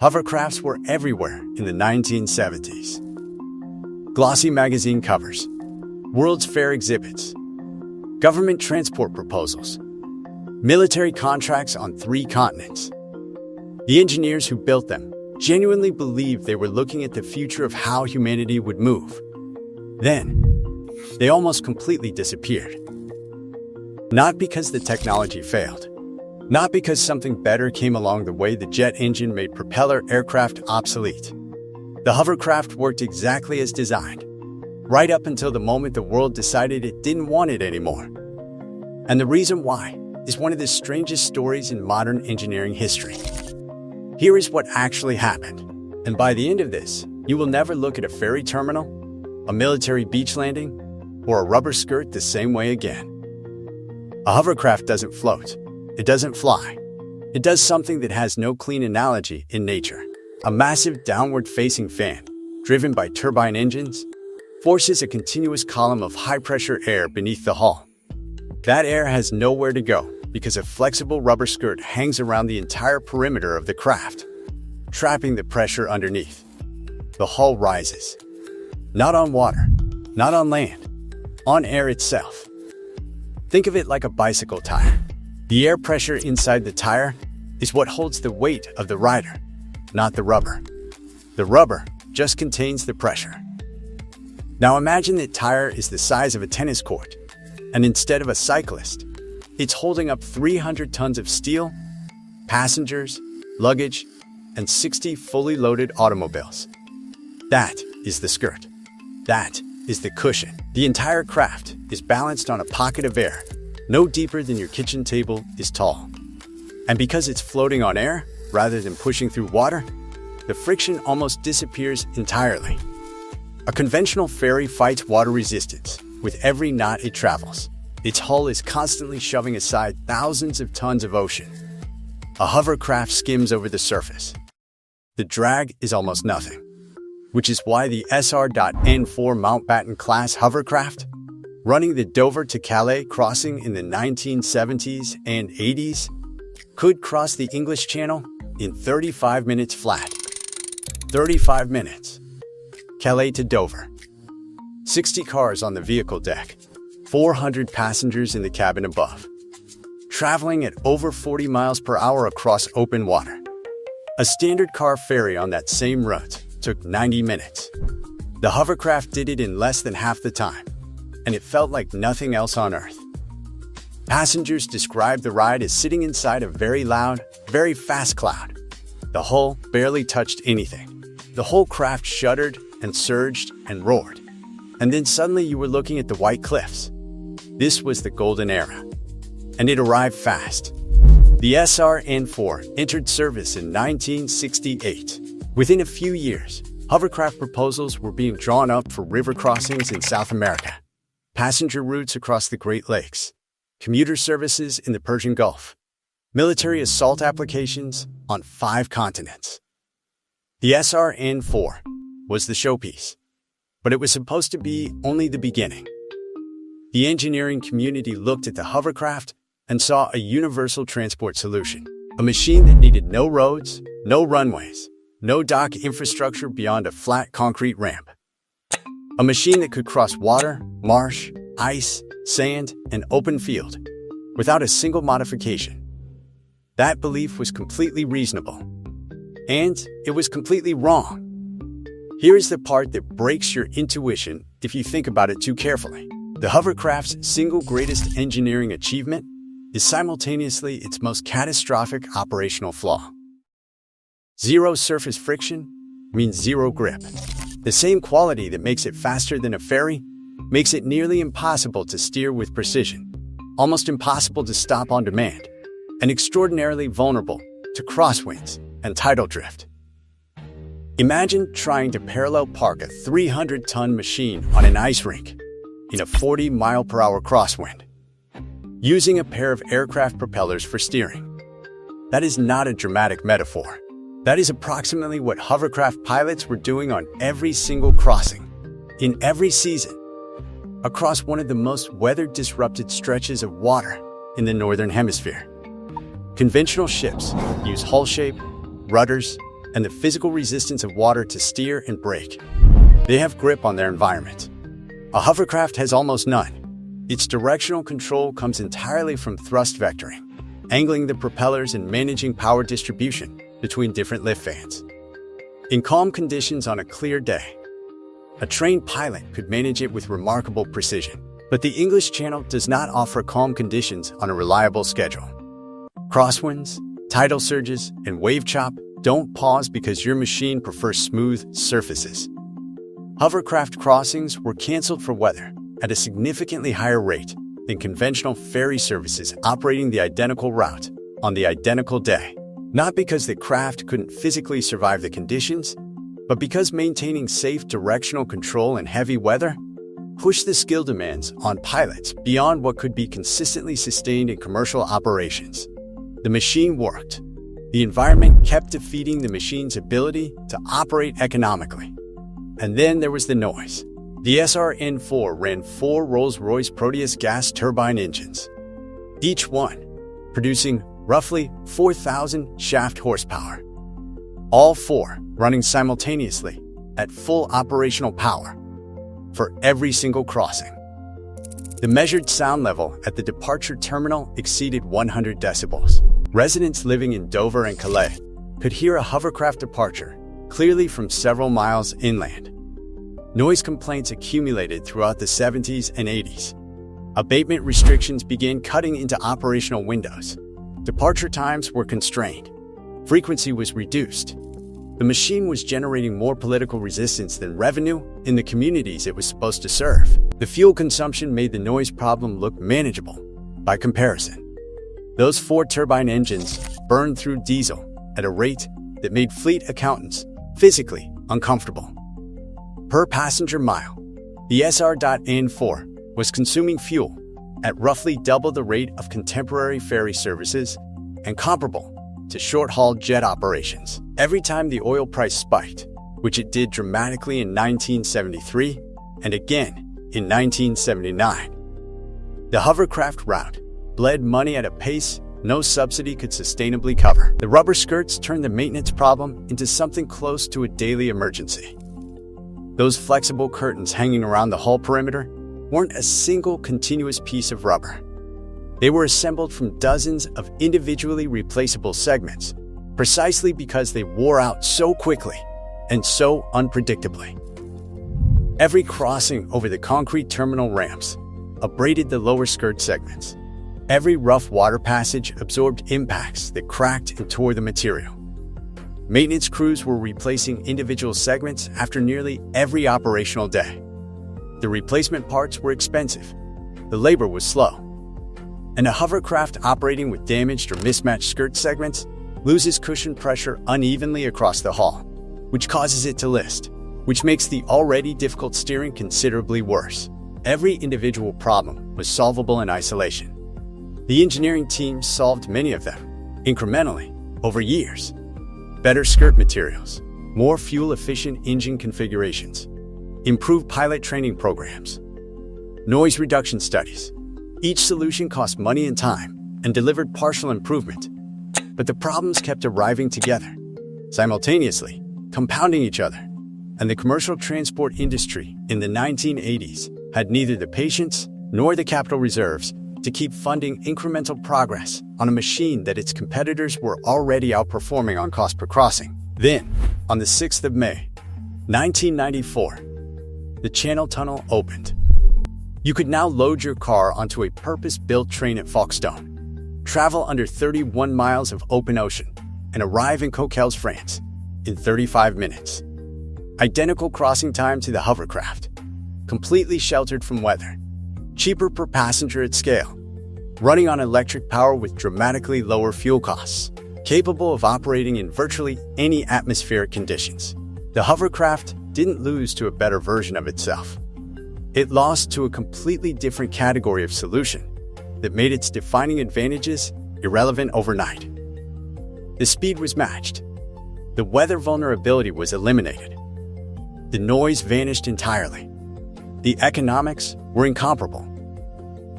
Hovercrafts were everywhere in the 1970s. Glossy magazine covers, World's Fair exhibits, government transport proposals, military contracts on 3 continents. The engineers who built them genuinely believed they were looking at the future of how humanity would move. Then, they almost completely disappeared. Not because the technology failed, not because something better came along the way the jet engine made propeller aircraft obsolete. The hovercraft worked exactly as designed, right up until the moment the world decided it didn't want it anymore. And the reason why is one of the strangest stories in modern engineering history. Here is what actually happened, and by the end of this, you will never look at a ferry terminal, a military beach landing, or a rubber skirt the same way again. A hovercraft doesn't float. It doesn't fly. It does something that has no clean analogy in nature. A massive downward-facing fan, driven by turbine engines, forces a continuous column of high-pressure air beneath the hull. That air has nowhere to go because a flexible rubber skirt hangs around the entire perimeter of the craft, trapping the pressure underneath. The hull rises. Not on water, not on land, on air itself. Think of it like a bicycle tire. The air pressure inside the tire is what holds the weight of the rider, not the rubber. The rubber just contains the pressure. Now imagine that tire is the size of a tennis court, and instead of a cyclist, it's holding up 300 tons of steel, passengers, luggage, and 60 fully loaded automobiles. That is the skirt. That is the cushion. The entire craft is balanced on a pocket of air, no deeper than your kitchen table is tall. And because it's floating on air, rather than pushing through water, the friction almost disappears entirely. A conventional ferry fights water resistance with every knot it travels. Its hull is constantly shoving aside thousands of tons of ocean. A hovercraft skims over the surface. The drag is almost nothing, which is why the SR.N4 Mountbatten-class hovercraft, running the Dover to Calais crossing in the 1970s and 80s, could cross the English Channel in 35 minutes flat. 35 minutes. Calais to Dover. 60 cars on the vehicle deck. 400 passengers in the cabin above. Traveling at over 40 miles per hour across open water. A standard car ferry on that same route took 90 minutes. The hovercraft did it in less than half the time, and it felt like nothing else on Earth. Passengers described the ride as sitting inside a very loud, very fast cloud. The hull barely touched anything. The whole craft shuddered and surged and roared. And then suddenly you were looking at the white cliffs. This was the golden era. And it arrived fast. The SR.N4 entered service in 1968. Within a few years, hovercraft proposals were being drawn up for river crossings in South America, passenger routes across the Great Lakes, commuter services in the Persian Gulf, military assault applications on 5 continents. The SR.N4 was the showpiece, but it was supposed to be only the beginning. The engineering community looked at the hovercraft and saw a universal transport solution, a machine that needed no roads, no runways, no dock infrastructure beyond a flat concrete ramp. A machine that could cross water, marsh, ice, sand, and open field without a single modification. That belief was completely reasonable. And it was completely wrong. Here is the part that breaks your intuition if you think about it too carefully. The hovercraft's single greatest engineering achievement is simultaneously its most catastrophic operational flaw. Zero surface friction means zero grip. The same quality that makes it faster than a ferry makes it nearly impossible to steer with precision, almost impossible to stop on demand, and extraordinarily vulnerable to crosswinds and tidal drift. Imagine trying to parallel park a 300-ton machine on an ice rink in a 40-mile-per-hour crosswind, using a pair of aircraft propellers for steering. That is not a dramatic metaphor. That is approximately what hovercraft pilots were doing on every single crossing, in every season, across one of the most weather-disrupted stretches of water in the Northern Hemisphere. Conventional ships use hull shape, rudders, and the physical resistance of water to steer and brake. They have grip on their environment. A hovercraft has almost none. Its directional control comes entirely from thrust vectoring, angling the propellers and managing power distribution between different lift fans. In calm conditions on a clear day, a trained pilot could manage it with remarkable precision. But the English Channel does not offer calm conditions on a reliable schedule. Crosswinds, tidal surges, and wave chop don't pause because your machine prefers smooth surfaces. Hovercraft crossings were canceled for weather at a significantly higher rate than conventional ferry services operating the identical route on the identical day. Not because the craft couldn't physically survive the conditions, but because maintaining safe directional control in heavy weather pushed the skill demands on pilots beyond what could be consistently sustained in commercial operations. The machine worked. The environment kept defeating the machine's ability to operate economically. And then there was the noise. The SRN-4 ran 4 Rolls-Royce Proteus gas turbine engines, each one producing roughly 4,000 shaft horsepower. All 4 running simultaneously at full operational power for every single crossing. The measured sound level at the departure terminal exceeded 100 decibels. Residents living in Dover and Calais could hear a hovercraft departure clearly from several miles inland. Noise complaints accumulated throughout the 70s and 80s. Abatement restrictions began cutting into operational windows. Departure times were constrained. Frequency was reduced. The machine was generating more political resistance than revenue in the communities it was supposed to serve. The fuel consumption made the noise problem look manageable by comparison. Those 4 turbine engines burned through diesel at a rate that made fleet accountants physically uncomfortable. Per passenger mile, the SR.N4 was consuming fuel at roughly double the rate of contemporary ferry services and comparable to short-haul jet operations. Every time the oil price spiked, which it did dramatically in 1973 and again in 1979, the hovercraft route bled money at a pace no subsidy could sustainably cover. The rubber skirts turned the maintenance problem into something close to a daily emergency. Those flexible curtains hanging around the hull perimeter weren't a single continuous piece of rubber. They were assembled from dozens of individually replaceable segments, precisely because they wore out so quickly and so unpredictably. Every crossing over the concrete terminal ramps abraded the lower skirt segments. Every rough water passage absorbed impacts that cracked and tore the material. Maintenance crews were replacing individual segments after nearly every operational day. The replacement parts were expensive. The labor was slow. And a hovercraft operating with damaged or mismatched skirt segments loses cushion pressure unevenly across the hull, which causes it to list, which makes the already difficult steering considerably worse. Every individual problem was solvable in isolation. The engineering team solved many of them, incrementally, over years. Better skirt materials, more fuel-efficient engine configurations, improved pilot training programs, noise reduction studies. Each solution cost money and time and delivered partial improvement. But the problems kept arriving together, simultaneously, compounding each other. And the commercial transport industry in the 1980s had neither the patience nor the capital reserves to keep funding incremental progress on a machine that its competitors were already outperforming on cost per crossing. Then, on the 6th of May, 1994, the Channel Tunnel opened. You could now load your car onto a purpose-built train at Folkestone, travel under 31 miles of open ocean, and arrive in Coquelles, France, in 35 minutes. Identical crossing time to the hovercraft, completely sheltered from weather, cheaper per passenger at scale, running on electric power with dramatically lower fuel costs, capable of operating in virtually any atmospheric conditions. The hovercraft didn't lose to a better version of itself. It lost to a completely different category of solution that made its defining advantages irrelevant overnight. The speed was matched. The weather vulnerability was eliminated. The noise vanished entirely. The economics were incomparable.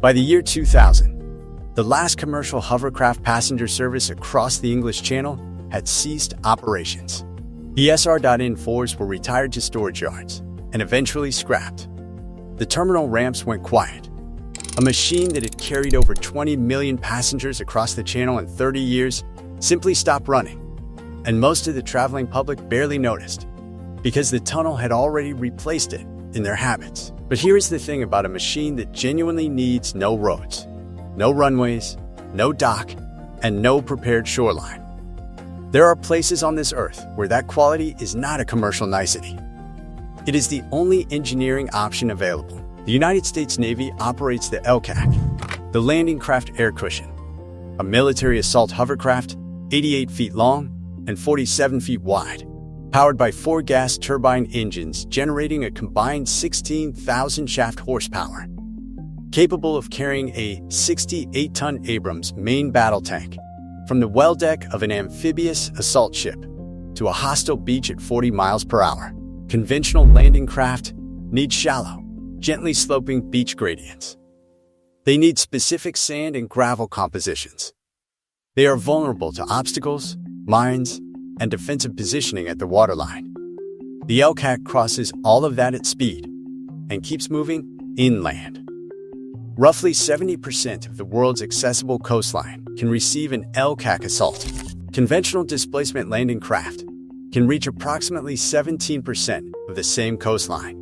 By the year 2000, the last commercial hovercraft passenger service across the English Channel had ceased operations. The SR.N4s were retired to storage yards and eventually scrapped. The terminal ramps went quiet. A machine that had carried over 20 million passengers across the channel in 30 years simply stopped running, and most of the traveling public barely noticed because the tunnel had already replaced it in their habits. But here's the thing about a machine that genuinely needs no roads, no runways, no dock, and no prepared shoreline. There are places on this earth where that quality is not a commercial nicety. It is the only engineering option available. The United States Navy operates the LCAC, the Landing Craft Air Cushion, a military assault hovercraft 88 feet long and 47 feet wide, powered by 4 gas turbine engines generating a combined 16,000 shaft horsepower, capable of carrying a 68-ton Abrams main battle tank from the well deck of an amphibious assault ship to a hostile beach at 40 miles per hour. Conventional landing craft need shallow, gently sloping beach gradients. They need specific sand and gravel compositions. They are vulnerable to obstacles, mines, and defensive positioning at the waterline. The LCAC crosses all of that at speed and keeps moving inland. Roughly 70% of the world's accessible coastline can receive an LCAC assault. Conventional displacement landing craft can reach approximately 17% of the same coastline.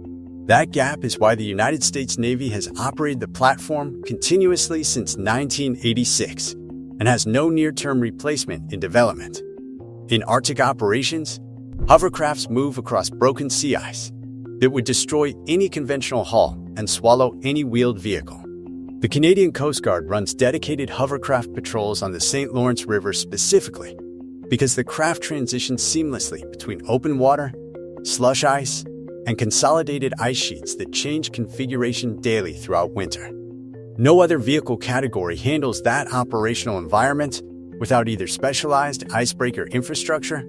That gap is why the United States Navy has operated the platform continuously since 1986 and has no near-term replacement in development. In Arctic operations, hovercrafts move across broken sea ice that would destroy any conventional hull and swallow any wheeled vehicle. The Canadian Coast Guard runs dedicated hovercraft patrols on the St. Lawrence River specifically because the craft transitions seamlessly between open water, slush ice, and consolidated ice sheets that change configuration daily throughout winter. No other vehicle category handles that operational environment without either specialized icebreaker infrastructure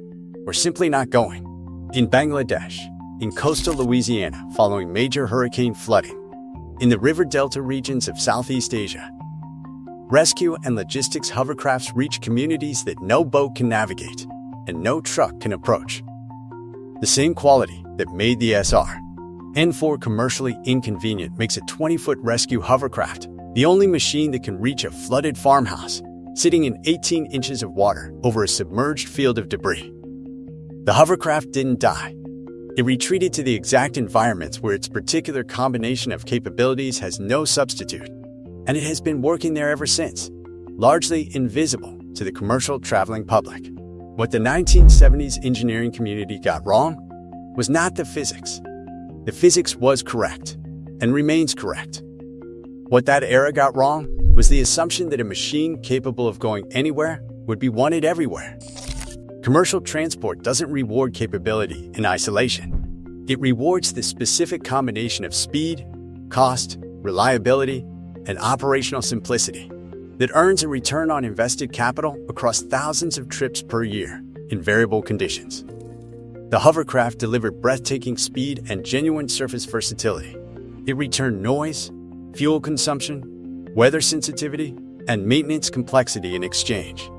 or simply not going. In Bangladesh, in coastal Louisiana following major hurricane flooding, in the river delta regions of Southeast Asia, rescue and logistics hovercrafts reach communities that no boat can navigate and no truck can approach. The same quality that made the SR.N4 commercially inconvenient makes a 20-foot rescue hovercraft the only machine that can reach a flooded farmhouse sitting in 18 inches of water over a submerged field of debris. The hovercraft didn't die. It retreated to the exact environments where its particular combination of capabilities has no substitute, and it has been working there ever since, largely invisible to the commercial traveling public. What the 1970s engineering community got wrong was not the physics. The physics was correct and remains correct. What that era got wrong was the assumption that a machine capable of going anywhere would be wanted everywhere. Commercial transport doesn't reward capability in isolation. It rewards the specific combination of speed, cost, reliability, and operational simplicity that earns a return on invested capital across thousands of trips per year in variable conditions. The hovercraft delivered breathtaking speed and genuine surface versatility. It returned noise, fuel consumption, weather sensitivity, and maintenance complexity in exchange.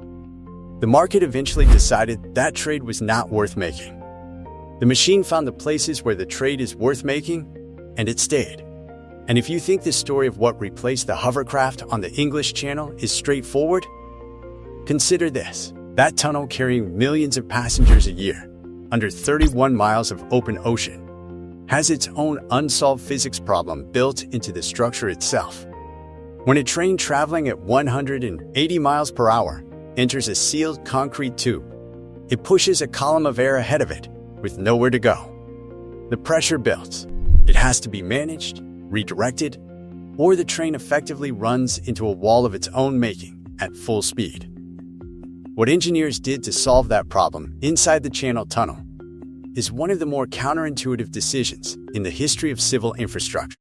The market eventually decided that trade was not worth making. The machine found the places where the trade is worth making, and it stayed. And if you think the story of what replaced the hovercraft on the English Channel is straightforward, consider this. That tunnel carrying millions of passengers a year, under 31 miles of open ocean, has its own unsolved physics problem built into the structure itself. When a train traveling at 180 miles per hour enters a sealed concrete tube, it pushes a column of air ahead of it with nowhere to go. The pressure builds. It has to be managed, redirected, or the train effectively runs into a wall of its own making at full speed. What engineers did to solve that problem inside the Channel Tunnel is one of the more counterintuitive decisions in the history of civil infrastructure.